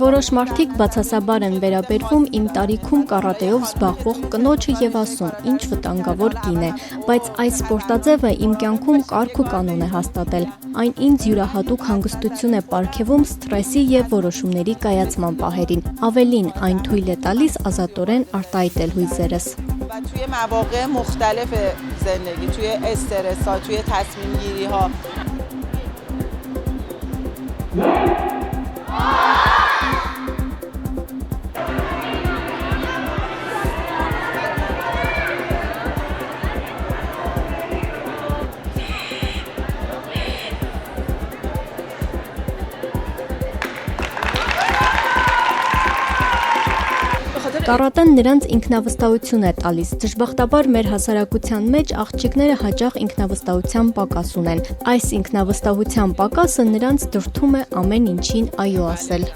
Որոշ մարդիկ բացասաբար են վերաբերվում իմ տարիքում կարատեով զբաղվող կնոջը եւ ասում, ինչ վտանգավոր կին է, բայց այս սպորտաձևը իմ կյանքում կարգ ու կանոն է հաստատել։ Այն ինձ յուրահատուկ հանգստություն է պարգևում սթրեսի եւ որոշումների կայացման պահերին։ Ավելին, այն թույլ է տալիս ազատորեն արտահայտել հույզերս։ توی مواقع مختلف زندگی توی استرس‌ها توی تصمیم گیری‌ها Կարատեն նրանց ինքնավստահություն է տալիս։ Դժբախտաբար մեր հասարակության մեջ աղջիկները հաճախ ինքնավստահության պակաս ունեն։ Այս ինքնավստահության պակասը նրանց դրդում է ամեն ինչին այո ասել։